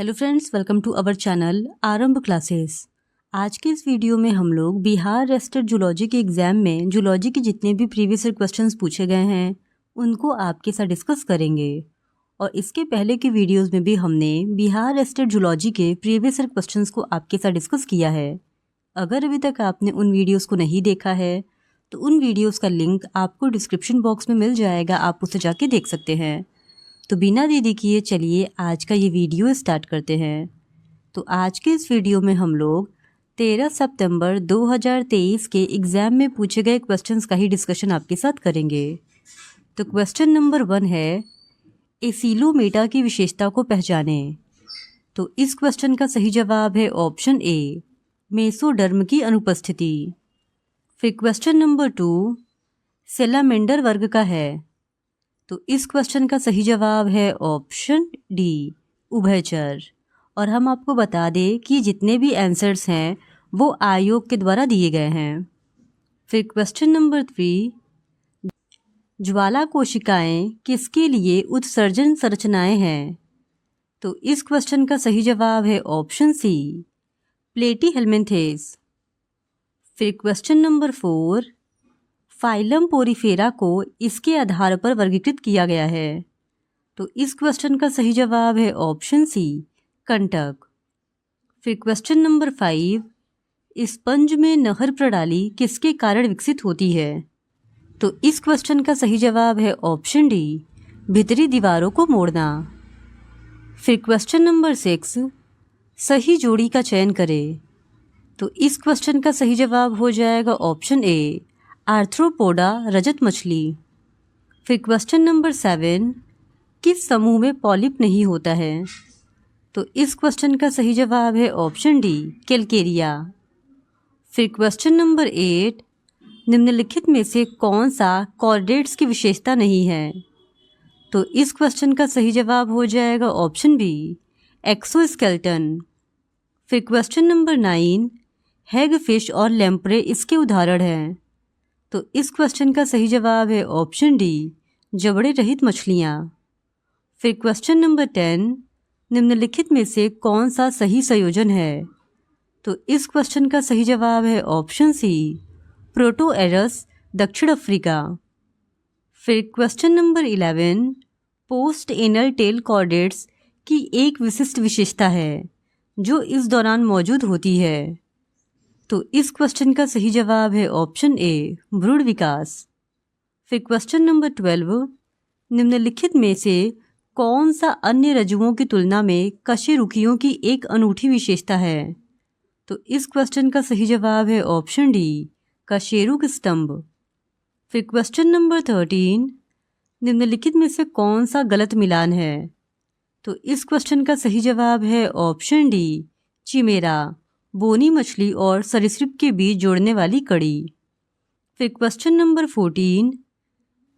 Hello friends, welcome to our channel Arambh classes. आज के इस वीडियो में हम लोग बिहार रेस्टेड जूलॉजी के एग्ज़ाम में जूलॉजी के जितने भी प्रीवियस ईयर क्वेश्चंस पूछे गए हैं उनको आपके साथ डिस्कस करेंगे। और इसके पहले के वीडियोस में भी हमने बिहार रेस्टेड जूलॉजी के प्रीवियस ईयर क्वेश्चंस को आपके साथ डिस्कस किया है। अगर अभी तक आपने उन वीडियोज़ को नहीं देखा है तो उन वीडियोज़ का लिंक आपको डिस्क्रिप्शन बॉक्स में मिल जाएगा, आप उसे जाके देख सकते हैं। तो बिना देरी किए चलिए आज का ये वीडियो स्टार्ट करते हैं। तो आज के इस वीडियो में हम लोग 13 सितंबर 2023 के एग्ज़ाम में पूछे गए क्वेश्चंस का ही डिस्कशन आपके साथ करेंगे। तो क्वेश्चन नंबर 1 है, एसिलोमेटा की विशेषता को पहचानें। तो इस क्वेश्चन का सही जवाब है ऑप्शन ए, मेसोडर्म की अनुपस्थिति। फिर क्वेश्चन नंबर 2 सेलामेंडर वर्ग का है। तो इस क्वेश्चन का सही जवाब है ऑप्शन डी, उभयचर। और हम आपको बता दें कि जितने भी आंसर्स हैं वो आयोग के द्वारा दिए गए हैं। फिर क्वेश्चन नंबर 3, ज्वाला कोशिकाएं किसके लिए उत्सर्जन संरचनाएं हैं। तो इस क्वेश्चन का सही जवाब है ऑप्शन सी, प्लेटीहेल्मिन्थेस। फिर क्वेश्चन नंबर 4, फाइलम पोरीफेरा को इसके आधार पर वर्गीकृत किया गया है। तो इस क्वेश्चन का सही जवाब है ऑप्शन सी, कंटक। फिर क्वेश्चन नंबर 5, स्पंज में नहर प्रणाली किसके कारण विकसित होती है। तो इस क्वेश्चन का सही जवाब है ऑप्शन डी, भीतरी दीवारों को मोड़ना। फिर क्वेश्चन नंबर 6, सही जोड़ी का चयन करें। तो इस क्वेश्चन का सही जवाब हो जाएगा ऑप्शन ए, आर्थ्रोपोडा रजत मछली। फिर क्वेश्चन नंबर 7, किस समूह में पॉलिप नहीं होता है। तो इस क्वेश्चन का सही जवाब है ऑप्शन डी, कैलकेरिया। फिर क्वेश्चन नंबर 8, निम्नलिखित में से कौन सा कॉर्डेट्स की विशेषता नहीं है। तो इस क्वेश्चन का सही जवाब हो जाएगा ऑप्शन बी, एक्सोस्केलेटन। फिर क्वेश्चन नंबर 9, हैगफिश और लैम्प्रे इसके उदाहरण हैं। तो इस क्वेश्चन का सही जवाब है ऑप्शन डी, जबड़े रहित मछलियाँ। फिर क्वेश्चन नंबर 10, निम्नलिखित में से कौन सा सही संयोजन है। तो इस क्वेश्चन का सही जवाब है ऑप्शन सी, प्रोटोएरस दक्षिण अफ्रीका। फिर question number 11, post anal tail chordates की एक विशिष्ट विशेषता है जो इस दौरान मौजूद होती है। तो इस क्वेश्चन का सही जवाब है ऑप्शन ए, भ्रूण विकास। फिर क्वेश्चन नंबर 12, निम्नलिखित में से कौन सा अन्य रज्जुओं की तुलना में कशेरुकियों की एक अनूठी विशेषता है। तो इस क्वेश्चन का सही जवाब है ऑप्शन डी, कशेरुक स्तंभ। फिर क्वेश्चन नंबर 13, निम्नलिखित में से कौन सा गलत मिलान है। तो इस क्वेश्चन का सही जवाब है ऑप्शन डी, चिमेरा, बोनी मछली और सरीसृप के बीच जोड़ने वाली कड़ी। फिर क्वेश्चन नंबर 14,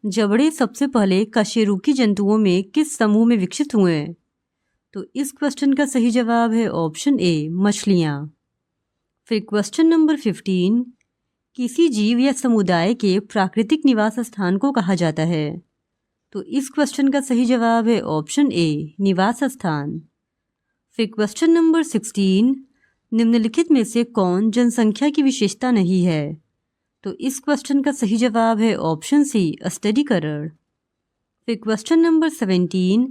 जबड़े सबसे पहले कशेरुकी जंतुओं में किस समूह में विकसित हुए। तो इस क्वेश्चन का सही जवाब है ऑप्शन ए, मछलियाँ। फिर क्वेश्चन नंबर 15, किसी जीव या समुदाय के प्राकृतिक निवास स्थान को कहा जाता है। तो इस क्वेश्चन का सही जवाब है ऑप्शन ए, निवास स्थान। फिर क्वेश्चन नंबर 16, निम्नलिखित में से कौन जनसंख्या की विशेषता नहीं है। तो इस क्वेश्चन का सही जवाब है ऑप्शन सी, स्तरीकरण। फिर क्वेश्चन नंबर 17,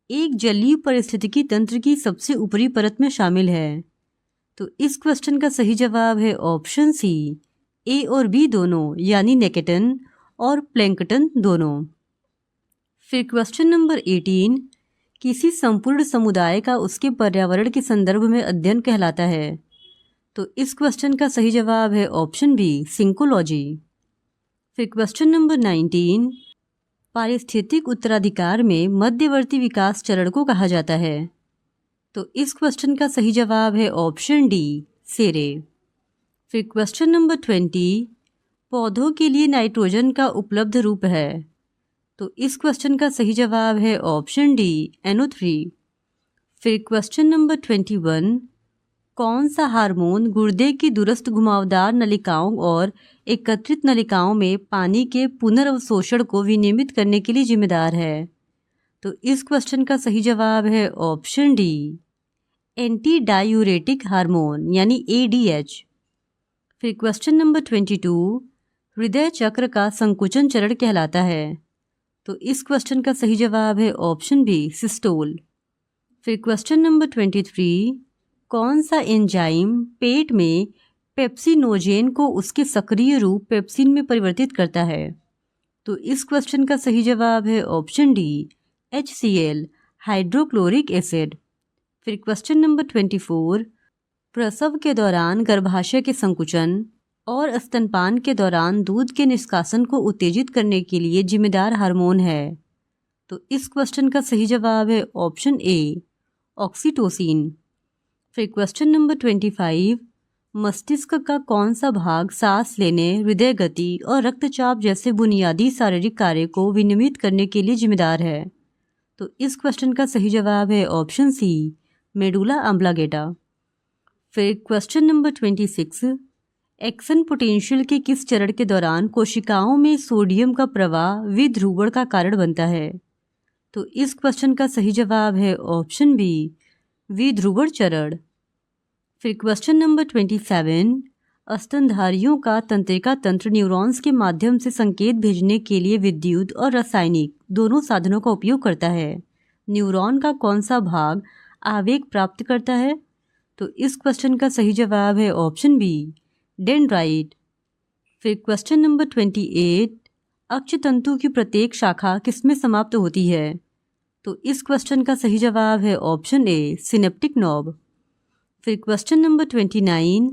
एक जलीय पारिस्थितिकी तंत्र की सबसे ऊपरी परत में शामिल है। तो इस क्वेश्चन का सही जवाब है ऑप्शन सी, ए और बी दोनों, यानी नेकेटन और प्लैंकटन दोनों। फिर क्वेश्चन नंबर 18, किसी संपूर्ण समुदाय का उसके पर्यावरण के संदर्भ में अध्ययन कहलाता है। तो इस क्वेश्चन का सही जवाब है ऑप्शन बी, सिंकोलॉजी। फिर क्वेश्चन नंबर 19, पारिस्थितिक उत्तराधिकार में मध्यवर्ती विकास चरण को कहा जाता है। तो इस क्वेश्चन का सही जवाब है ऑप्शन डी, सेरे। फिर क्वेश्चन नंबर 20, पौधों के लिए नाइट्रोजन का उपलब्ध रूप है। तो इस क्वेश्चन का सही जवाब है ऑप्शन डी, NO3। फिर क्वेश्चन नंबर 21, कौन सा हार्मोन गुर्दे की दूरस्थ घुमावदार नलिकाओं और एकत्रित नलिकाओं में पानी के पुनर्अवशोषण को विनियमित करने के लिए जिम्मेदार है। तो इस क्वेश्चन का सही जवाब है option D, anti diuretic hormone यानी ADH। फिर क्वेश्चन नंबर 22, हृदय चक्र का संकुचन चरण कहलाता है। तो इस क्वेश्चन का सही जवाब है ऑप्शन बी, सिस्टोल। फिर क्वेश्चन नंबर 23, कौन सा एंजाइम पेट में पेप्सिनोजेन को उसके सक्रिय रूप पेप्सिन में परिवर्तित करता है? तो इस क्वेश्चन का सही जवाब है option D, HCl, hydrochloric acid. फिर क्वेश्चन नंबर 24, प्रसव के दौरान गर्भाशय के संकुचन और स्तनपान के दौरान दूध के निष्कासन को उत्तेजित करने के लिए जिम्मेदार हार्मोन है। तो इस क्वेश्चन का सही जवाब है ऑप्शन ए, ऑक्सीटोसिन। फिर क्वेश्चन नंबर 25, मस्तिष्क का कौन सा भाग सांस लेने, हृदय गति और रक्तचाप जैसे बुनियादी शारीरिक कार्य को विनियमित करने के लिए जिम्मेदार है? तो इस क्वेश्चन का सही जवाब है ऑप्शन सी, मेडुला ऑब्लांगेटा। फिर क्वेश्चन नंबर 26, एक्शन पोटेंशियल के किस चरण के दौरान कोशिकाओं में सोडियम का प्रवाह विध्रुवण का कारण बनता है? तो इस क्वेश्चन का सही जवाब है ऑप्शन बी, विध्रुवण चरण। फिर क्वेश्चन नंबर 27, स्तनधारियों का तंत्रिका तंत्र न्यूरॉन्स के माध्यम से संकेत भेजने के लिए विद्युत और रासायनिक दोनों साधनों का उपयोग करता है। न्यूरॉन का कौन सा भाग आवेग प्राप्त करता है? तो इस क्वेश्चन का सही जवाब है ऑप्शन बी, डेंड्राइट। फिर क्वेश्चन नंबर 28, अक्षतंतु की प्रत्येक शाखा किसमें समाप्त होती है? तो इस क्वेश्चन का सही जवाब है ऑप्शन ए, सिनेप्टिक नॉब। फिर क्वेश्चन नंबर 29,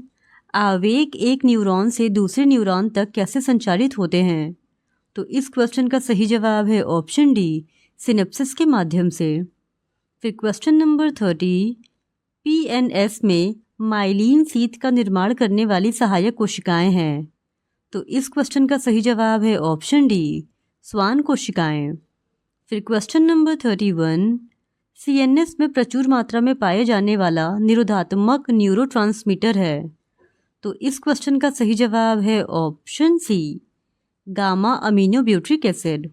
आवेग एक न्यूरॉन से दूसरे न्यूरॉन तक कैसे संचारित होते हैं? तो इस क्वेश्चन का सही जवाब है ऑप्शन डी, सिनेप्सिस के माध्यम से। फिर क्वेश्चन नंबर 30, PNS में माइलिन शीथ का निर्माण करने वाली सहायक कोशिकाएं हैं। तो इस क्वेश्चन का सही जवाब है ऑप्शन डी, स्वान कोशिकाएं। फिर क्वेश्चन नंबर 31, CNS में प्रचुर मात्रा में पाए जाने वाला निरोधात्मक न्यूरोट्रांसमीटर है। तो इस क्वेश्चन का सही जवाब है ऑप्शन सी, गामा अमीनोब्यूट्रिक एसिड।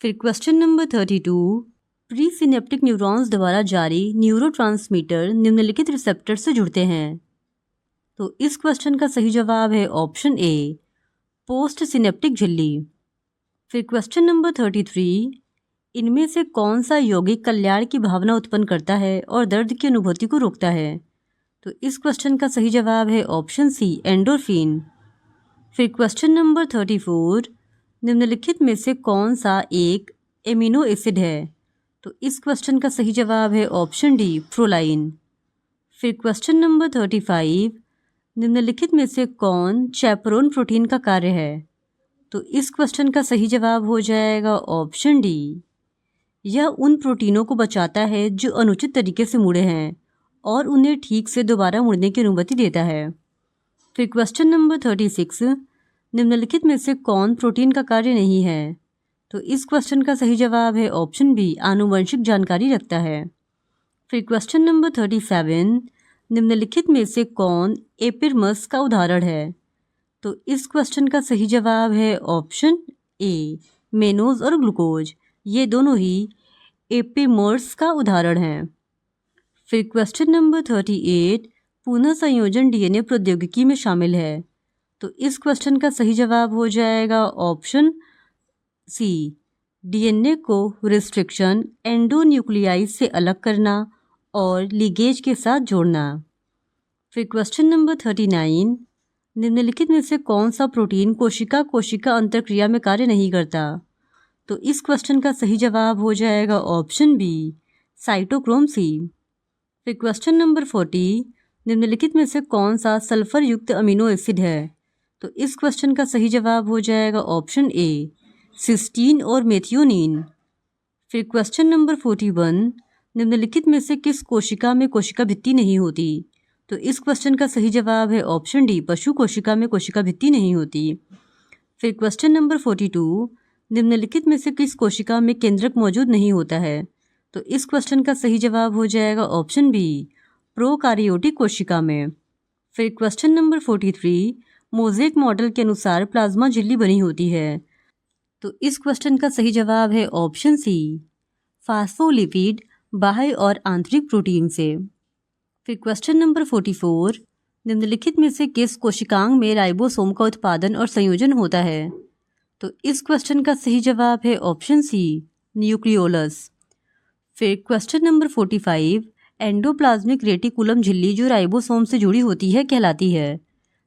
फिर question number 32, pre synaptic neurons द्वारा जारी न्यूरोट्रांसमीटर निम्नलिखित रिसेप्टर से जुड़ते हैं। तो इस क्वेश्चन का सही जवाब है ऑप्शन ए, पोस्ट सिनेप्टिक झिल्ली। फिर क्वेश्चन नंबर 33, इनमें से कौन सा यौगिक कल्याण की भावना उत्पन्न करता है और दर्द की अनुभूति को रोकता है? तो इस क्वेश्चन का सही जवाब है ऑप्शन सी, एंडोर्फिन। फिर क्वेश्चन नंबर 34, निम्नलिखित में से कौन सा एक एमिनो एसिड है? तो इस क्वेश्चन का सही जवाब है ऑप्शन डी, प्रोलाइन। फिर क्वेश्चन नंबर 35, निम्नलिखित में से कौन चैपरोन प्रोटीन का कार्य है? तो इस क्वेश्चन का सही जवाब हो जाएगा ऑप्शन डी, यह उन प्रोटीनों को बचाता है जो अनुचित तरीके से मुड़े हैं और उन्हें ठीक से दोबारा मुड़ने की अनुमति देता है। फिर क्वेश्चन नंबर 36, निम्नलिखित में से कौन प्रोटीन का कार्य नहीं है? तो इस क्वेश्चन का सही जवाब है ऑप्शन बी, आनुवंशिक जानकारी रखता है। फिर क्वेश्चन नंबर 37, निम्नलिखित में से कौन एपिडर्मिस का उदाहरण है? तो इस क्वेश्चन का सही जवाब है ऑप्शन ए, मेनोज और ग्लूकोज, ये दोनों ही एपिमर्स का उदाहरण हैं। फिर क्वेश्चन नंबर 38, पुनः संयोजन DNA प्रौद्योगिकी में शामिल है। तो इस क्वेश्चन का सही जवाब हो जाएगा ऑप्शन सी, DNA को रिस्ट्रिक्शन, एंडोन्यूक्लियाइज से अलग करना और लिगेज के साथ जोड़ना। फिर क्वेश्चन नंबर 39, निम्नलिखित में से कौन सा प्रोटीन कोशिका कोशिका अंतरक्रिया में कार्य नहीं करता? तो इस क्वेश्चन का सही जवाब हो जाएगा ऑप्शन बी, साइटोक्रोम सी। फिर क्वेश्चन नंबर 40, निम्नलिखित में से कौन सा सल्फर युक्त अमीनो एसिड है? तो इस क्वेश्चन का सही जवाब हो जाएगा ऑप्शन ए, सिस्टीन और मेथियोनिन। फिर क्वेश्चन नंबर 41, निम्नलिखित में से किस कोशिका में कोशिका भित्ति नहीं होती? तो इस क्वेश्चन का सही जवाब है ऑप्शन डी, पशु कोशिका में कोशिका भित्ति नहीं होती। फिर क्वेश्चन नंबर 42, निम्नलिखित में से किस कोशिका में केंद्रक मौजूद नहीं होता है? तो इस क्वेश्चन का सही जवाब हो जाएगा ऑप्शन बी, प्रोकार्योटिक कोशिका में। फिर क्वेश्चन नंबर 43, मोज़ेक मॉडल के अनुसार प्लाज्मा झिल्ली बनी होती है। तो इस क्वेश्चन का सही जवाब है ऑप्शन सी, फास्फोलिपिड, बाह्य और आंतरिक प्रोटीन से। फिर क्वेश्चन नंबर 44, निम्नलिखित में से किस कोशिकांग में राइबोसोम का उत्पादन और संयोजन होता है? तो इस क्वेश्चन का सही जवाब है ऑप्शन सी, न्यूक्लियोलस। फिर क्वेश्चन नंबर 45, एंडोप्लाज्मिक रेटिकुलम झिल्ली जो राइबोसोम से जुड़ी होती है कहलाती है?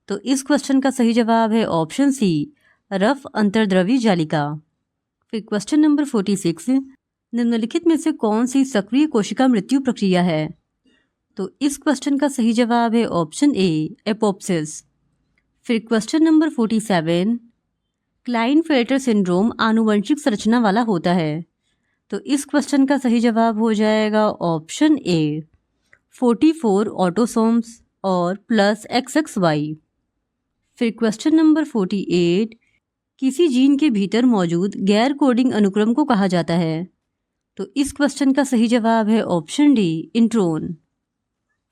तो इस क्वेश्चन का सही जवाब है ऑप्शन सी, रफ अंतर्द्रवी जालिका। फिर क्वेश्चन नंबर 46, निम्नलिखित में से कौन सी सक्रिय कोशिका मृत्यु प्रक्रिया है? तो इस क्वेश्चन का सही जवाब है ऑप्शन ए, एपोप्सिस। फिर क्वेश्चन नंबर 47, क्लाइनफेल्टर सिंड्रोम आनुवंशिक संरचना वाला होता है? तो इस क्वेश्चन का सही जवाब हो जाएगा ऑप्शन ए, 44 ऑटोसोम्स और प्लस XXY। फिर क्वेश्चन नंबर 48, किसी जीन के भीतर मौजूद गैर कोडिंग अनुक्रम को कहा जाता है? तो इस क्वेश्चन का सही जवाब है ऑप्शन डी, इंट्रोन।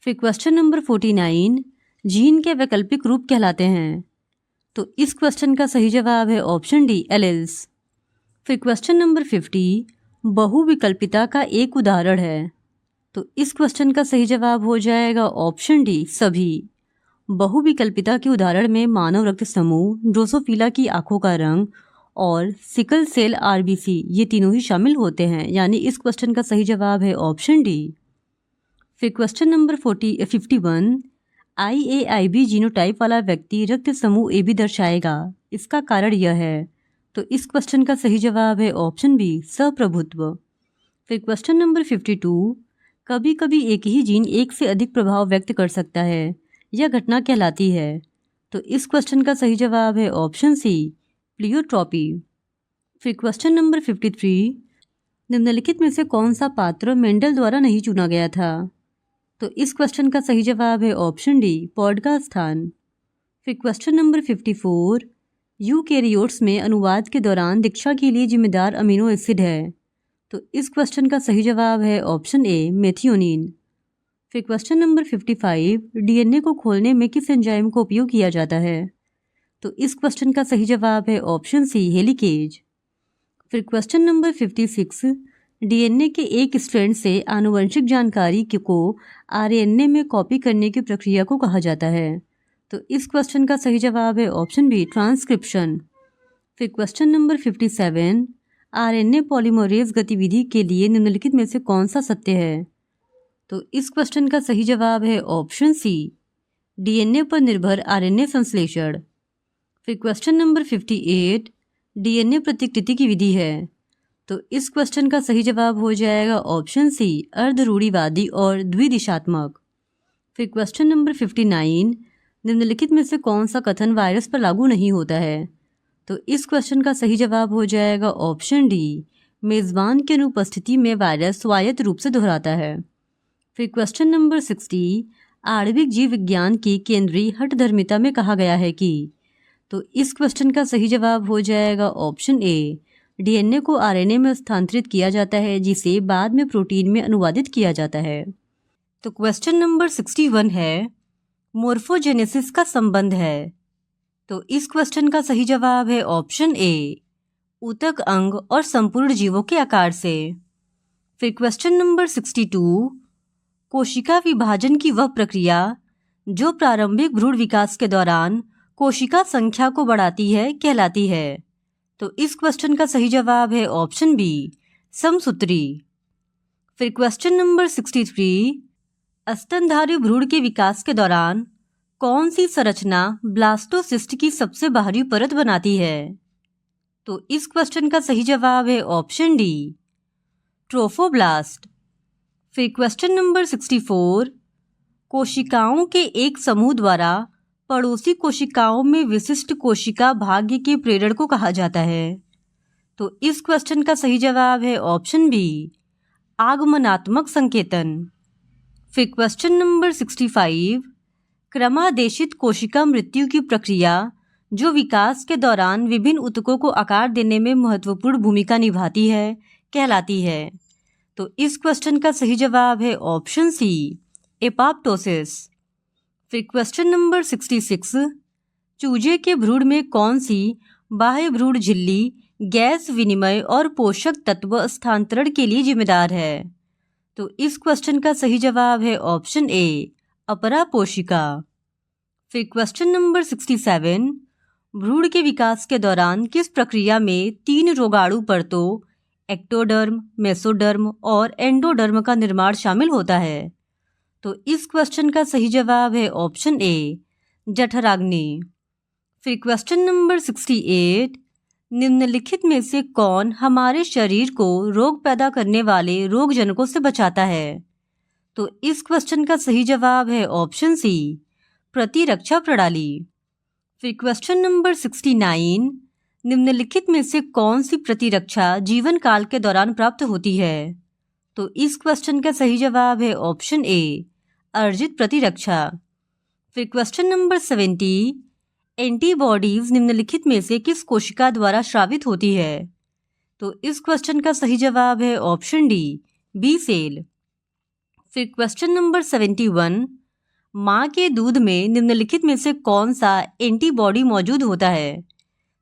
फिर क्वेश्चन नंबर 49, जीन के वैकल्पिक रूप कहलाते हैं? तो इस क्वेश्चन का सही जवाब है ऑप्शन डी, एलील्स। फिर क्वेश्चन नंबर 50, बहुविकल्पिता का एक उदाहरण है? तो इस क्वेश्चन का सही जवाब हो जाएगा ऑप्शन डी, सभी। बहुविकल्पिता के उदाहरण में मानव रक्त समूह, ड्रोसोफिला की आंखों का रंग और सिकल सेल RBC ये तीनों ही शामिल होते हैं, यानी इस क्वेश्चन का सही जवाब है ऑप्शन डी। फिर क्वेश्चन नंबर 51, IAIB जीनोटाइप वाला व्यक्ति रक्त समूह AB दर्शाएगा, इसका कारण यह है? तो इस क्वेश्चन का सही जवाब है ऑप्शन बी, सप्रभुत्व। फिर क्वेश्चन नंबर 52, कभी कभी एक ही जीन एक से अधिक प्रभाव व्यक्त कर सकता है, यह घटना कहलाती है? तो इस क्वेश्चन का सही जवाब है ऑप्शन सी, प्लियोट्रॉपी। फिर क्वेश्चन नंबर 53, निम्नलिखित में से कौन सा पात्र मेंडल द्वारा नहीं चुना गया था? तो इस क्वेश्चन का सही जवाब है ऑप्शन डी, पॉड का स्थान। फिर क्वेश्चन नंबर 54, यूकैरियोट्स में अनुवाद के दौरान दीक्षा के लिए जिम्मेदार अमीनो एसिड है? तो इस क्वेश्चन का सही जवाब है ऑप्शन ए, मेथियोनिन। फिर क्वेश्चन नंबर 55, DNA को खोलने में किस एंजाइम का उपयोग किया जाता है? तो इस क्वेश्चन का सही जवाब है ऑप्शन सी, हेलिकेज। फिर क्वेश्चन नंबर 56, DNA के एक स्ट्रैंड से आनुवंशिक जानकारी को RNA में कॉपी करने की प्रक्रिया को कहा जाता है? तो इस क्वेश्चन का सही जवाब है ऑप्शन बी, ट्रांसक्रिप्शन। फिर क्वेश्चन नंबर 57, RNA पॉलीमरेज गतिविधि के लिए निम्नलिखित में से कौन सा सत्य है? तो इस क्वेश्चन का सही जवाब है ऑप्शन सी, DNA पर निर्भर RNA संश्लेषण। फिर क्वेश्चन नंबर 58, DNA प्रतिकृति की विधि है? तो इस क्वेश्चन का सही जवाब हो जाएगा ऑप्शन सी, अर्धरूढ़िवादी और द्विदिशात्मक। फिर क्वेश्चन नंबर 59, निम्नलिखित में से कौन सा कथन वायरस पर लागू नहीं होता है? तो इस क्वेश्चन का सही जवाब हो जाएगा ऑप्शन डी, मेज़बान की अनुपस्थिति में वायरस स्वायत्त रूप से दोहराता है। फिर क्वेश्चन नंबर 60, आणविक जीव विज्ञान की केंद्रीय हठधर्मिता में कहा गया है कि? तो इस क्वेश्चन का सही जवाब हो जाएगा ऑप्शन ए, DNA को RNA में स्थानांतरित किया जाता है, जिसे बाद में प्रोटीन में अनुवादित किया जाता है। तो क्वेश्चन नंबर 61 है, मोर्फोजेनेसिस का संबंध है? तो इस क्वेश्चन का सही जवाब है ऑप्शन ए, ऊतक अंग और संपूर्ण जीवों के आकार से। फिर क्वेश्चन नंबर 62, कोशिका विभाजन की वह प्रक्रिया जो प्रारंभिक भ्रूण विकास के दौरान कोशिका संख्या को बढ़ाती है कहलाती है? तो इस क्वेश्चन का सही जवाब है ऑप्शन बी, समसूत्री। फिर क्वेश्चन नंबर 63, स्तनधारी भ्रूण के विकास के दौरान कौन सी संरचना ब्लास्टोसिस्ट की सबसे बाहरी परत बनाती है? तो इस क्वेश्चन का सही जवाब है ऑप्शन डी, ट्रोफोब्लास्ट। फिर क्वेश्चन नंबर 64, कोशिकाओं के एक समूह द्वारा पड़ोसी कोशिकाओं में विशिष्ट कोशिका भाग्य के प्रेरण को कहा जाता है? तो इस क्वेश्चन का सही जवाब है ऑप्शन बी, आगमनात्मक संकेतन। फिर क्वेश्चन नंबर 65, क्रमादेशित कोशिका मृत्यु की प्रक्रिया जो विकास के दौरान विभिन्न ऊतकों को आकार देने में महत्वपूर्ण भूमिका निभाती है कहलाती है? तो इस क्वेश्चन का सही जवाब है ऑप्शन सी, एपोप्टोसिस। फिर क्वेश्चन नंबर 66, चूजे के भ्रूण में कौन सी बाह्य भ्रूण झिल्ली गैस विनिमय और पोषक तत्व स्थानांतरण के लिए जिम्मेदार है? तो इस क्वेश्चन का सही जवाब है ऑप्शन ए, अपरा पोशिका। फिर क्वेश्चन नंबर 67, भ्रूण के विकास के दौरान किस प्रक्रिया में 3 रोगाणु परतों एक्टोडर्म, मेसोडर्म और एंडोडर्म का निर्माण शामिल होता है? तो इस क्वेश्चन का सही जवाब है ऑप्शन ए, जठराग्नि। फिर क्वेश्चन नंबर 68, निम्नलिखित में से कौन हमारे शरीर को रोग पैदा करने वाले रोगजनकों से बचाता है? तो इस क्वेश्चन का सही जवाब है ऑप्शन सी, प्रतिरक्षा प्रणाली। फिर क्वेश्चन नंबर 69, निम्नलिखित में से कौन सी प्रतिरक्षा जीवन काल के दौरान प्राप्त होती है? तो इस क्वेश्चन का सही जवाब है ऑप्शन ए, अर्जित प्रतिरक्षा। फिर क्वेश्चन नंबर 70, एंटीबॉडीज निम्नलिखित में से किस कोशिका द्वारा स्रावित होती है? तो इस क्वेश्चन का सही जवाब है ऑप्शन डी, बी सेल। फिर क्वेश्चन नंबर 71, माँ के दूध में निम्नलिखित में से कौन सा एंटीबॉडी मौजूद होता है?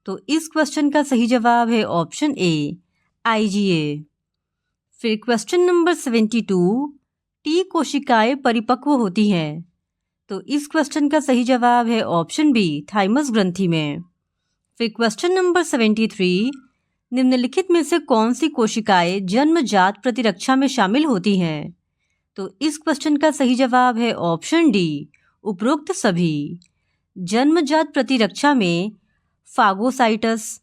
तो इस क्वेश्चन का सही जवाब है ऑप्शन ए, IgA। फिर क्वेश्चन नंबर 72, टी कोशिकाएं परिपक्व होती हैं? तो इस क्वेश्चन का सही जवाब है ऑप्शन बी, थाइमस ग्रंथि में। फिर क्वेश्चन नंबर 73, निम्नलिखित में से कौन सी कोशिकाएं जन्मजात प्रतिरक्षा में शामिल होती हैं? तो इस क्वेश्चन का सही जवाब है ऑप्शन डी, उपरोक्त सभी। जन्मजात प्रतिरक्षा में फागोसाइटस,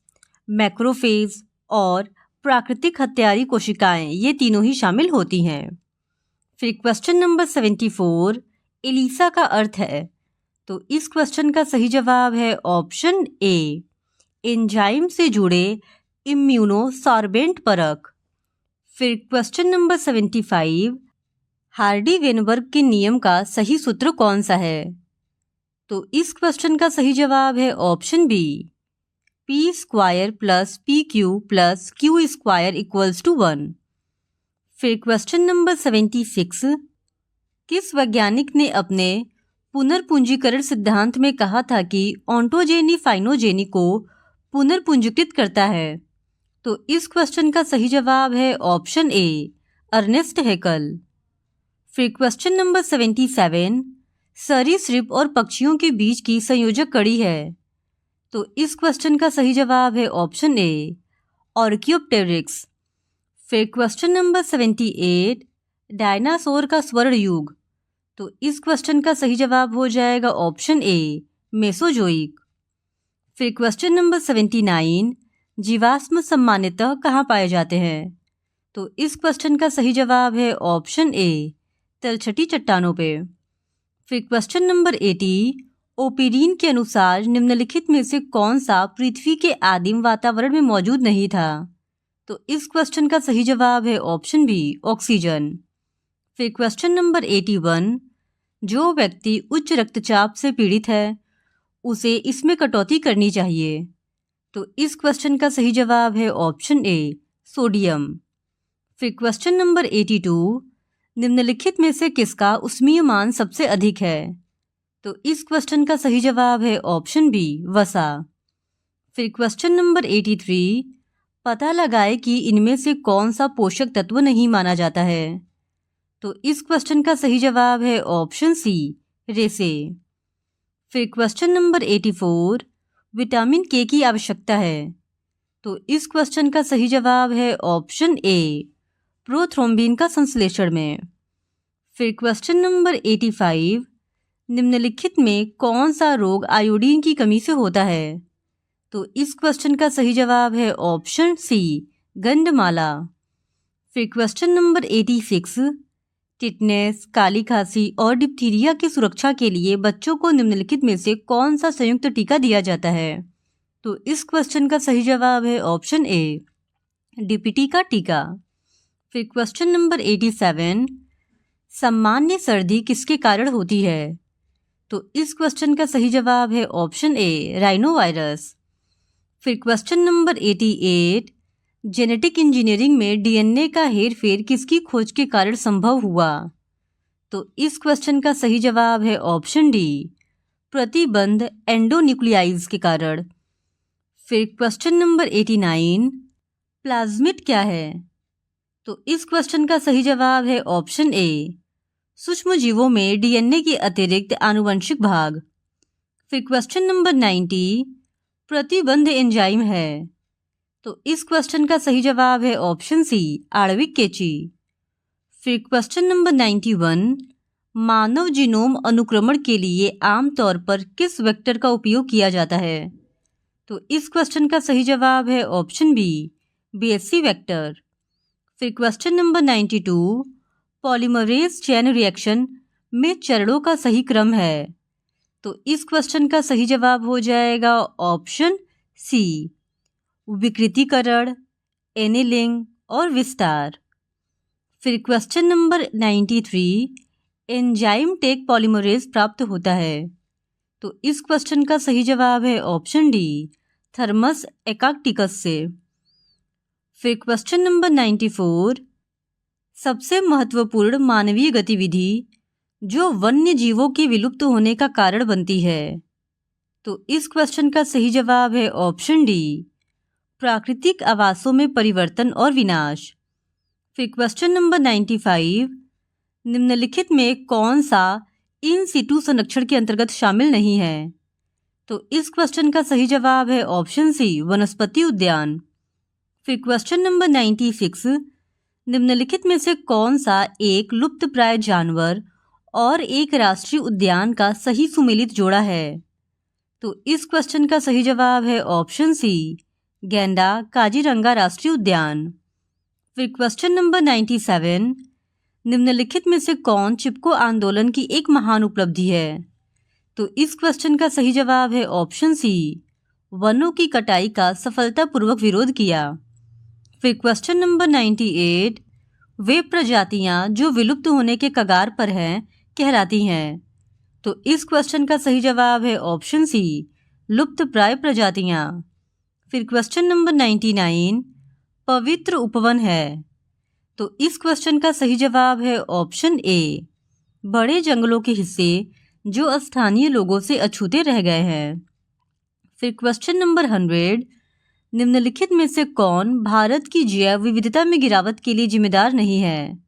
मैक्रोफेज और प्राकृतिक हत्यारी कोशिकाएं ये तीनों ही शामिल होती हैं। फिर क्वेश्चन नंबर 74, एलिसा का अर्थ है? तो इस क्वेश्चन का सही जवाब है ऑप्शन ए, एंजाइम से जुड़े इम्यूनोसॉर्बेंट परख। फिर क्वेश्चन नंबर 75, हार्डी वेनबर्ग के नियम का सही सूत्र कौन सा है? तो इस क्वेश्चन का सही जवाब है option B, p² + pq + q² = 1। फिर क्वेश्चन नंबर 76, किस वैज्ञानिक ने अपने पुनर्पूंजीकरण सिद्धांत में कहा था कि ऑन्टोजेनी फाइनोजेनी को पुनर्पूंजीकृत करता है? तो इस क्वेश्चन का सही जवाब है ऑप्शन ए, अर्नेस्ट हैकल। फिर क्वेश्चन नंबर 77, सरीसृप और पक्षियों के बीच की संयोजक कड़ी है? तो इस क्वेश्चन का सही जवाब है ऑप्शन ए, ऑर्कियोप्टेरिक्स। फिर क्वेश्चन नंबर 78, डायनासोर का स्वर्ण युग? तो इस क्वेश्चन का सही जवाब हो जाएगा ऑप्शन ए, मेसोजोइक। फिर क्वेश्चन नंबर 79, जीवाश्म सामान्यतः कहाँ पाए जाते हैं? तो इस क्वेश्चन का सही जवाब है ऑप्शन ए, तलछटी चट्टानों पे। फिर क्वेश्चन नंबर 80, ओपिरीन के अनुसार निम्नलिखित में से कौन सा पृथ्वी के आदिम वातावरण में मौजूद नहीं था? तो इस क्वेश्चन का सही जवाब है ऑप्शन बी, ऑक्सीजन। फिर क्वेश्चन नंबर 81, जो व्यक्ति उच्च रक्तचाप से पीड़ित है उसे इसमें कटौती करनी चाहिए? तो इस क्वेश्चन का सही जवाब है ऑप्शन ए, सोडियम। फिर क्वेश्चन नंबर 82, निम्नलिखित में से किसका उष्मीयमान सबसे अधिक है? तो इस क्वेश्चन का सही जवाब है ऑप्शन बी, वसा। फिर क्वेश्चन नंबर 83, पता लगाए कि इनमें से कौन सा पोषक तत्व नहीं माना जाता है? तो इस क्वेश्चन का सही जवाब है ऑप्शन सी, रेसे। फिर क्वेश्चन नंबर 84, विटामिन के की आवश्यकता है? तो इस क्वेश्चन का सही जवाब है ऑप्शन ए, प्रोथ्रोम्बिन का संश्लेषण में। फिर क्वेश्चन नंबर 85, निम्नलिखित में कौन सा रोग आयोडीन की कमी से होता है? तो इस क्वेश्चन का सही जवाब है ऑप्शन सी, गंधमाला। फिर क्वेश्चन नंबर 86, टिटनेस, काली खांसी और डिप्थीरिया की सुरक्षा के लिए बच्चों को निम्नलिखित में से कौन सा संयुक्त टीका दिया जाता है? तो इस क्वेश्चन का सही जवाब है ऑप्शन ए, डीपीटी का टीका। फिर क्वेश्चन नंबर 87, सामान्य सर्दी किसके कारण होती है? तो इस क्वेश्चन का सही जवाब है ऑप्शन ए, राइनोवायरस। फिर क्वेश्चन नंबर 88, जेनेटिक इंजीनियरिंग में डीएनए का हेरफेर किसकी खोज के कारण संभव हुआ? तो इस क्वेश्चन का सही जवाब है ऑप्शन डी, प्रतिबंध एंडोन्यूक्लियाइज के कारण। फिर क्वेश्चन नंबर 89, प्लाज्मिड क्या है? तो इस क्वेश्चन का सही जवाब है ऑप्शन ए, सूक्ष्म जीवों में डीएनए के अतिरिक्त आनुवंशिक भाग। फिर क्वेश्चन नंबर 90 प्रतिबंध एंजाइम है। तो इस क्वेश्चन का सही जवाब है ऑप्शन सी आणविक कैंची। फिर क्वेश्चन नंबर 91 मानव जीनोम अनुक्रमण के लिए आमतौर पर किस वेक्टर का उपयोग किया जाता है। तो इस क्वेश्चन का सही जवाब है ऑप्शन बी बीएससी वेक्टर। फिर question number 92 polymerase chain reaction में चरणों का सही क्रम है। तो इस क्वेश्चन का सही जवाब हो जाएगा ऑप्शन सी विकृतीकरण, एनीलिंग और विस्तार। फिर question number 93 enzyme Taq polymerase प्राप्त होता है। तो इस क्वेश्चन का सही जवाब है ऑप्शन डी थर्मस एकाक्टिकस से। फिर क्वेश्चन नंबर 94 सबसे महत्वपूर्ण मानवीय गतिविधि जो वन्य जीवों के विलुप्त होने का कारण बनती है। तो इस क्वेश्चन का सही जवाब है ऑप्शन डी प्राकृतिक आवासों में परिवर्तन और विनाश। फिर क्वेश्चन नंबर 95 निम्नलिखित में कौन सा इन सिटू संरक्षण के अंतर्गत शामिल नहीं है। तो इस क्वेश्चन का सही जवाब है ऑप्शन सी वनस्पति उद्यान। फिर क्वेश्चन नंबर 96 निम्नलिखित में से कौन सा एक लुप्तप्राय जानवर और एक राष्ट्रीय उद्यान का सही सुमेलित जोड़ा है। तो इस क्वेश्चन का सही जवाब है ऑप्शन सी गैंडा काजीरंगा राष्ट्रीय उद्यान। फिर क्वेश्चन नंबर 97 निम्नलिखित में से कौन चिपको आंदोलन की एक महान उपलब्धि है। तो इस क्वेश्चन का सही जवाब है ऑप्शन सी वनों की कटाई का सफलतापूर्वक विरोध किया। फिर क्वेश्चन नंबर 98 वे प्रजातियां जो विलुप्त होने के कगार पर हैं कहलाती हैं। तो इस क्वेश्चन का सही जवाब है ऑप्शन सी लुप्तप्राय प्रजातियां। फिर क्वेश्चन नंबर 99 पवित्र उपवन है। तो इस क्वेश्चन का सही जवाब है ऑप्शन ए बड़े जंगलों के हिस्से जो स्थानीय लोगों से अछूते रह गए हैं। फिर क्वेश्चन नंबर 100 निम्नलिखित में से कौन भारत की जैव विविधता में गिरावट के लिए जिम्मेदार नहीं है।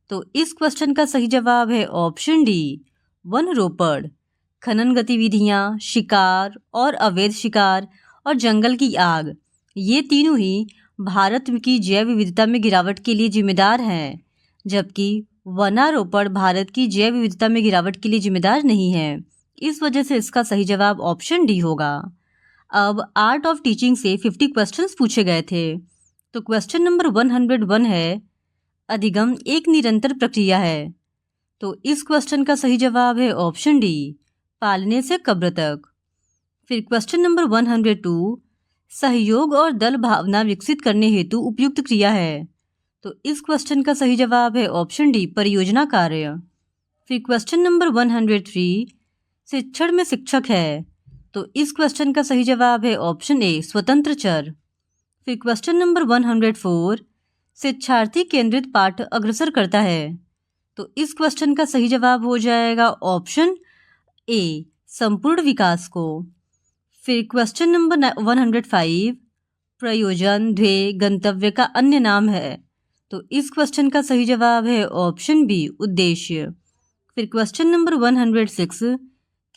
तो इस क्वेश्चन का सही जवाब है ऑप्शन डी वन रोपड़। खनन गतिविधियां, शिकार और अवैध शिकार और जंगल की आग, ये तीनों ही भारत की जैव विविधता में गिरावट के लिए जिम्मेदार हैं, जबकि वनारोपण भारत की जैव विविधता में गिरावट के लिए जिम्मेदार नहीं है। इस वजह से इसका सही जवाब ऑप्शन डी होगा। अब आर्ट ऑफ टीचिंग से 50 क्वेश्चंस पूछे गए थे। तो क्वेश्चन नंबर 101 है अधिगम एक निरंतर प्रक्रिया है। तो इस क्वेश्चन का सही जवाब है ऑप्शन डी पालने से कब्र तक। फिर क्वेश्चन नंबर 102 सहयोग और दल भावना विकसित करने हेतु उपयुक्त क्रिया है। तो इस क्वेश्चन का सही जवाब है ऑप्शन डी परियोजना कार्य। फिर क्वेश्चन नंबर 103 शिक्षण में शिक्षक है। तो इस क्वेश्चन का सही जवाब है ऑप्शन ए स्वतंत्र चर। फिर क्वेश्चन नंबर 104 शिक्षार्थी केंद्रित पाठ अग्रसर करता है। तो इस क्वेश्चन का सही जवाब हो जाएगा ऑप्शन ए संपूर्ण विकास को। फिर क्वेश्चन नंबर 105 प्रयोजन ध्येय गंतव्य का अन्य नाम है। तो इस क्वेश्चन का सही जवाब है ऑप्शन बी उद्देश्य। फिर क्वेश्चन नंबर 106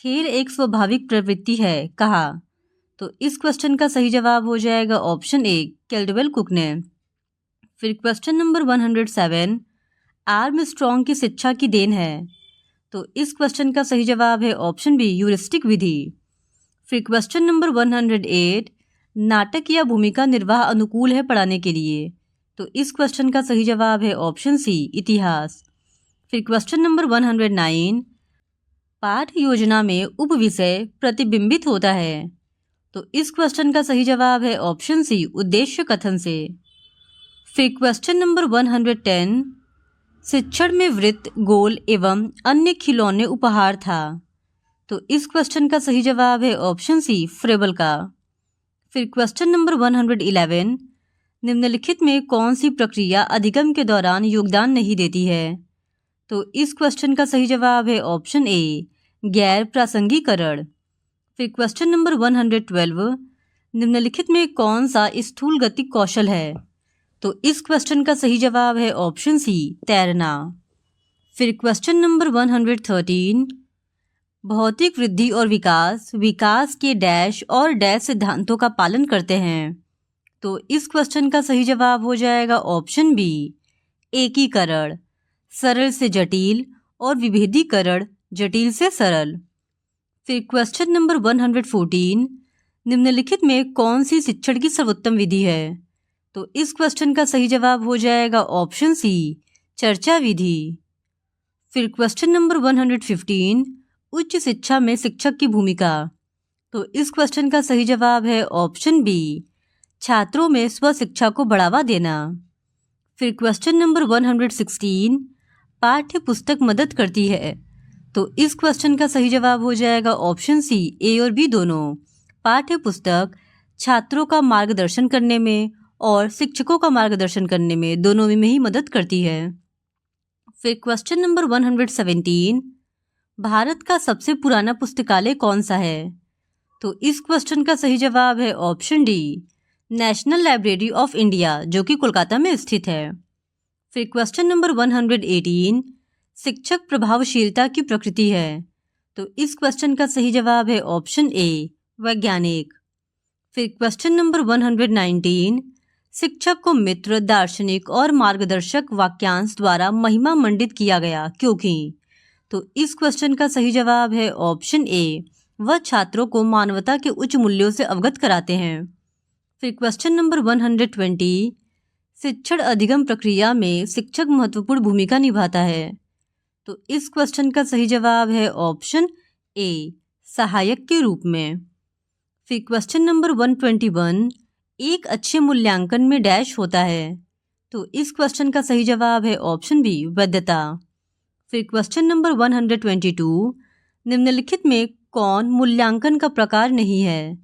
खेल एक स्वाभाविक प्रवृत्ति है कहा। तो इस क्वेश्चन का सही जवाब हो जाएगा ऑप्शन ए कैल्डवेल कुक ने। फिर क्वेश्चन नंबर 107 आर्मस्ट्रॉन्ग की शिक्षा की देन है। तो इस क्वेश्चन का सही जवाब है ऑप्शन बी ह्यूरिस्टिक विधि। फिर क्वेश्चन नंबर 108 नाटक या भूमिका निर्वाह अनुकूल है पढ़ाने के लिए। तो इस क्वेश्चन का सही जवाब है ऑप्शन सी इतिहास। फिर क्वेश्चन नंबर 109 पाठ योजना में उपविषय प्रतिबिंबित होता है। तो इस क्वेश्चन का सही जवाब है ऑप्शन सी उद्देश्य कथन से। फिर क्वेश्चन नंबर 110 शिक्षण में वृत्त गोल एवं अन्य खिलौने उपहार था। तो इस क्वेश्चन का सही जवाब है ऑप्शन सी फ्रेबल का। फिर क्वेश्चन नंबर 111 निम्नलिखित में कौन सी प्रक्रिया अधिगम के दौरान योगदान नहीं देती है। तो इस क्वेश्चन का सही जवाब है ऑप्शन ए गैर प्रासंगिकरण। फिर क्वेश्चन नंबर 112 निम्नलिखित में कौन सा स्थूल गतिक कौशल है। तो इस क्वेश्चन का सही जवाब है ऑप्शन सी तैरना। फिर क्वेश्चन नंबर 113, भौतिक वृद्धि और विकास के डैश और डैश सिद्धांतों का पालन करते हैं। तो इस क्वेश्चन का सही जवाब हो जाएगा ऑप्शन बी, एकीकरण, सरल से जटिल और विभेदीकरण, जटिल से सरल। फिर क्वेश्चन नंबर 114, निम्नलिखित में कौन सी शिक्षण की सर्वोत्तम विधि है? तो इस क्वेश्चन का सही जवाब हो जाएगा ऑप्शन सी, चर्चा विधि। फिर क्वेश्चन नंबर 115, उच्च शिक्षा में शिक्षक की भूमिका। तो इस क्वेश्चन का सही जवाब है ऑप्शन बी, छात्रों में स्व शिक्षा को बढ़ावा देना। फिर क्वेश्चन नंबर 116, पाठ्य पुस्तक मदद करती है। तो इस क्वेश्चन का सही जवाब हो जाएगा ऑप्शन सी, ए और बी दोनों। पाठ्य पुस्तक छात्रों का मार्गदर्शन करने में और शिक्षकों का मार्गदर्शन करने में, दोनों में ही मदद करती है। फिर क्वेश्चन नंबर 117, भारत का सबसे पुराना पुस्तकालय कौन सा है? तो इस क्वेश्चन का सही जवाब है option D, national library of India, जो कि कोलकाता में स्थित है। फिर क्वेश्चन नंबर 118, शिक्षक प्रभावशीलता की प्रकृति है। तो इस क्वेश्चन का सही जवाब है ऑप्शन ए, वैज्ञानिक। फिर क्वेश्चन नंबर 119, शिक्षक को मित्र, दार्शनिक और मार्गदर्शक वाक्यांश द्वारा महिमा मंडित किया गया क्योंकि? तो इस क्वेश्चन का सही जवाब है ऑप्शन ए, वह छात्रों को मानवता के उच्च मूल्यों से अवगत कराते हैं। फिर क्वेश्चन नंबर 120, शिक्षण अधिगम प्रक्रिया में शिक्षक महत्वपूर्ण भूमिका निभाता है। तो इस क्वेश्चन का सही जवाब है ऑप्शन ए, सहायक के रूप में। फिर क्वेश्चन नंबर 121, एक अच्छे मूल्यांकन में डैश होता है। तो इस क्वेश्चन का सही जवाब है ऑप्शन बी, वैधता। फिर क्वेश्चन नंबर 122, निम्नलिखित में कौन मूल्यांकन का प्रकार नहीं है?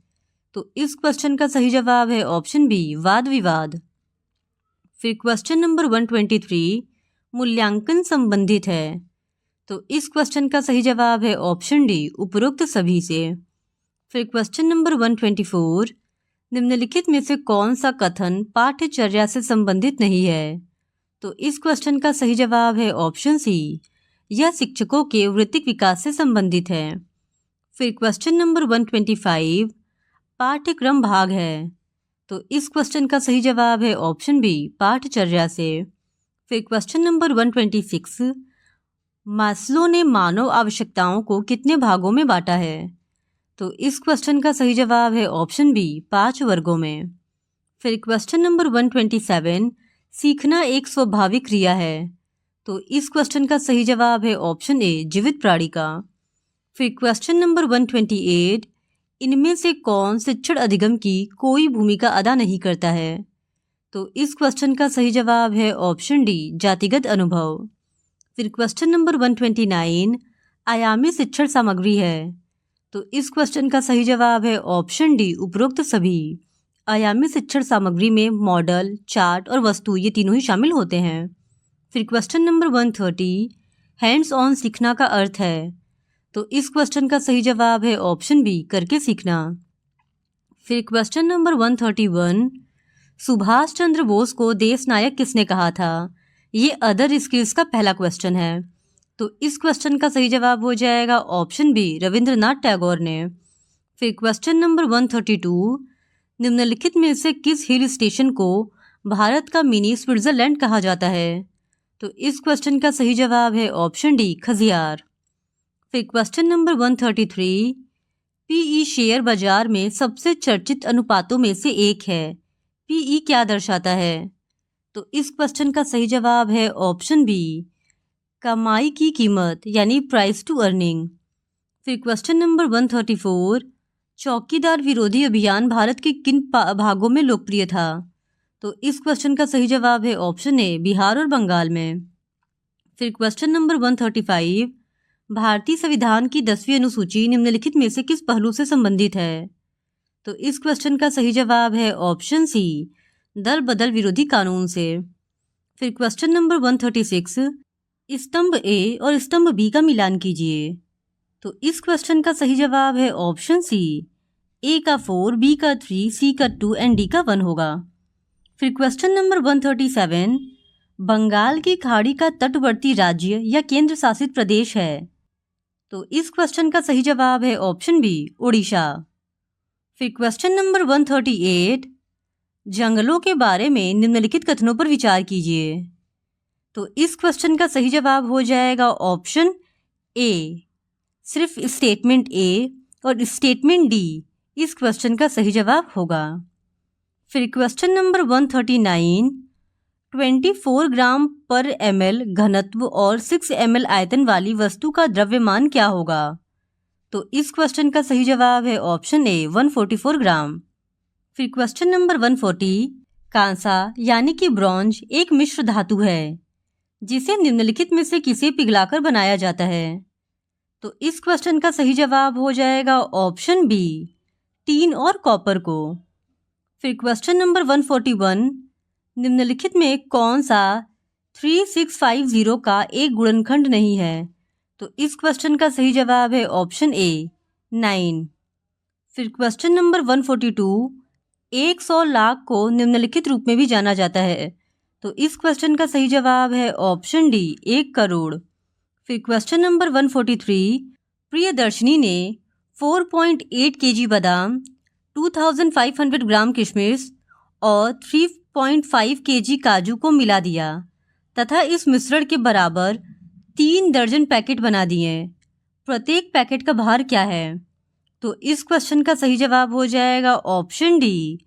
तो इस क्वेश्चन का सही जवाब है ऑप्शन बी, वाद विवाद। फिर क्वेश्चन नंबर 123, मूल्यांकन संबंधित है। तो इस क्वेश्चन का सही जवाब है ऑप्शन डी, उपरोक्त सभी से। फिर क्वेश्चन नंबर 124, निम्नलिखित में से कौन सा कथन पाठ्यचर्या से संबंधित नहीं है? तो इस क्वेश्चन का सही जवाब है ऑप्शन सी, यह शिक्षकों के वृत्तिक विकास से संबंधित है। फिर क्वेश्चन नंबर 125, पाठ्यक्रम भाग है। तो इस क्वेश्चन का सही जवाब है ऑप्शन बी, पाठ्यचर्या से। फिर क्वेश्चन नंबर 126, मास्लो ने मानव आवश्यकताओं को कितने भागों में बांटा है? तो इस क्वेश्चन का सही जवाब है ऑप्शन बी, 5 वर्गों में। फिर क्वेश्चन नंबर 127, सीखना एक स्वाभाविक क्रिया है। तो इस क्वेश्चन का सही जवाब है ऑप्शन ए, जीवित प्राणी का। फिर क्वेश्चन नंबर 128, इनमें से कौन शिक्षण अधिगम की कोई भूमिका अदा नहीं करता है? तो इस क्वेश्चन का सही जवाब है ऑप्शन डी, जातिगत अनुभव। फिर क्वेश्चन नंबर 129, आयामी शिक्षण सामग्री है। तो इस क्वेश्चन का सही जवाब है ऑप्शन डी, उपरोक्त सभी। आयामी शिक्षण सामग्री में मॉडल, चार्ट और वस्तु, ये तीनों ही शामिल होते हैं। फिर क्वेश्चन नंबर 130, हैंड्स ऑन सीखना का अर्थ है। तो इस क्वेश्चन का सही जवाब है ऑप्शन बी, करके सीखना। फिर क्वेश्चन नंबर 131, सुभाष चंद्र बोस को देश नायक किसने कहा था? ये अदर स्किल्स का पहला क्वेश्चन है। तो इस क्वेश्चन का सही जवाब हो जाएगा ऑप्शन बी, रविंद्रनाथ टैगोर ने। फिर क्वेश्चन नंबर 132, निम्नलिखित में से किस हिल स्टेशन को भारत का मिनी स्विट्जरलैंड कहा जाता है? तो इस क्वेश्चन का सही जवाब है ऑप्शन डी, खजियार। फिर क्वेश्चन नंबर 133, पीई शेयर बाजार में सबसे चर्चित अनुपातों में से एक है। पीई क्या दर्शाता है? तो इस क्वेश्चन का सही जवाब है ऑप्शन बी, कमाई की कीमत, यानी प्राइस टू अर्निंग। फिर क्वेश्चन नंबर 134, चौकीदार विरोधी अभियान भारत के किन भागों में लोकप्रिय था? तो इस क्वेश्चन का सही जवाब है ऑप्शन ए, बिहार और बंगाल में। फिर क्वेश्चन नंबर 135, भारतीय संविधान की 10वीं अनुसूची निम्नलिखित में से किस पहलू से संबंधित है? तो इस क्वेश्चन का सही जवाब है ऑप्शन सी, दल बदल विरोधी कानून से। फिर क्वेश्चन नंबर 136, स्तंभ ए और स्तंभ बी का मिलान कीजिए। तो इस क्वेश्चन का सही जवाब है ऑप्शन सी, ए का 4, बी का 3, सी का 2 एंड डी का 1 होगा। फिर क्वेश्चन नंबर 137, बंगाल की खाड़ी का तटवर्ती राज्य या केंद्र शासित प्रदेश है? तो इस क्वेश्चन का सही जवाब है ऑप्शन बी, उड़ीसा। फिर क्वेश्चन नंबर 138, जंगलों के बारे में निम्नलिखित कथनों पर विचार कीजिए। तो इस क्वेश्चन का सही जवाब हो जाएगा ऑप्शन ए। सिर्फ स्टेटमेंट ए और स्टेटमेंट डी इस क्वेश्चन का सही जवाब होगा। फिर क्वेश्चन नंबर 139, 24 ग्राम पर ml घनत्व और 6 ml आयतन वाली वस्तु का द्रव्यमान क्या होगा? तो इस क्वेश्चन का सही जवाब है ऑप्शन ए, 144 ग्राम। फिर क्वेश्चन नंबर 140, कांसा यानी कि ब्रॉन्ज एक मिश्र धातु है जिसे निम्नलिखित में से किसे पिघलाकर बनाया जाता है? तो इस क्वेश्चन का सही जवाब हो जाएगा ऑप्शन बी, टीन और कॉपर को। फिर क्वेश्चन नंबर 141, निम्नलिखित में कौन सा 3650 का एक गुणनखंड नहीं है? तो इस क्वेश्चन का सही जवाब है ऑप्शन ए, 9। फिर क्वेश्चन नंबर 142, 100 लाख को निम्नलिखित रूप में भी जाना जाता है। तो इस क्वेश्चन का सही जवाब है ऑप्शन डी, 1 करोड़। फिर क्वेश्चन नंबर 143, प्रियदर्शनी ने 4.8 kg बादाम, 2500 ग्राम किशमिश और 3.5 kg काजू को मिला दिया तथा इस मिश्रण के बराबर 3 दर्जन पैकेट बना दिए। प्रत्येक पैकेट का भार क्या है? तो इस क्वेश्चन का सही जवाब हो जाएगा ऑप्शन डी,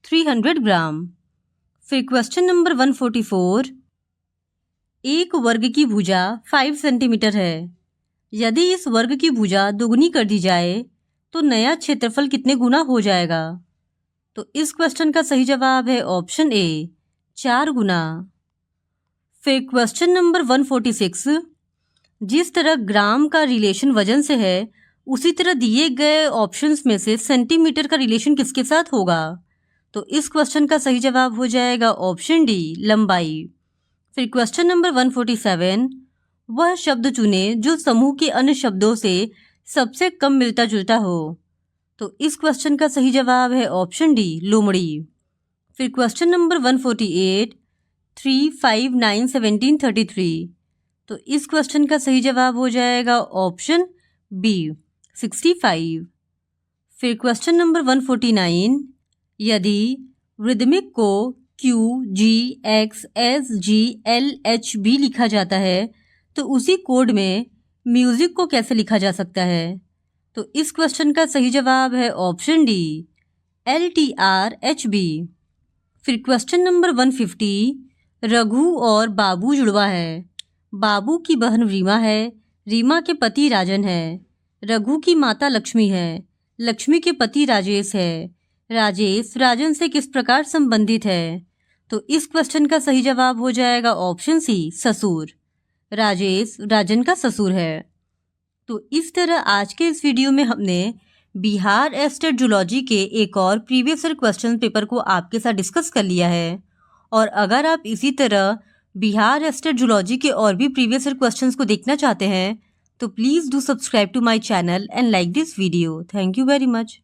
300 ग्राम। फिर क्वेश्चन नंबर 144, एक वर्ग की भुजा 5 सेंटीमीटर है। यदि इस वर्ग की भुजा दोगुनी कर दी जाए तो नया क्षेत्रफल कितने गुना हो जाएगा? तो इस क्वेश्चन का सही जवाब है ऑप्शन ए, 4 गुना। फिर क्वेश्चन नंबर 146, जिस तरह ग्राम का रिलेशन वजन से है उसी तरह दिए गए ऑप्शंस में से सेंटीमीटर का रिलेशन किसके साथ होगा? तो इस क्वेश्चन का सही जवाब हो जाएगा ऑप्शन डी, लंबाई। फिर क्वेश्चन नंबर 147, वह शब्द चुने जो समूह के अन्य शब्दों से सबसे कम मिलता जुलता हो। तो इस क्वेश्चन का सही जवाब है ऑप्शन डी, लोमड़ी। फिर क्वेश्चन नंबर 148, 3, 5, 9, 17, 33। तो इस क्वेश्चन का सही जवाब हो जाएगा ऑप्शन बी, 65। फिर क्वेश्चन नंबर 149, यदि रिदमिक को Q, G, X, S, G, L, H, B लिखा जाता है तो उसी कोड में म्यूजिक को कैसे लिखा जा सकता है? तो इस क्वेश्चन का सही जवाब है ऑप्शन डी, LTRHB। फिर क्वेश्चन नंबर 150, रघु और बाबू जुड़वा है। बाबू की बहन रीमा है, रीमा के पति राजन है। रघु की माता लक्ष्मी है, लक्ष्मी के पति राजेश है। राजेश राजन से किस प्रकार संबंधित है? तो इस क्वेश्चन का सही जवाब हो जाएगा ऑप्शन सी, ससुर। राजेश राजन का ससुर है। तो इस तरह आज के इस वीडियो में हमने बिहार स्टेट जूलॉजी के एक और प्रीवियस ईयर क्वेश्चन पेपर को आपके साथ डिस्कस कर लिया है। और अगर आप इसी तरह बिहार स्टेट जूलॉजी के और भी प्रीवियस ईयर क्वेश्चंस को देखना चाहते हैं तो please do subscribe to my channel and like this video. Thank you very much.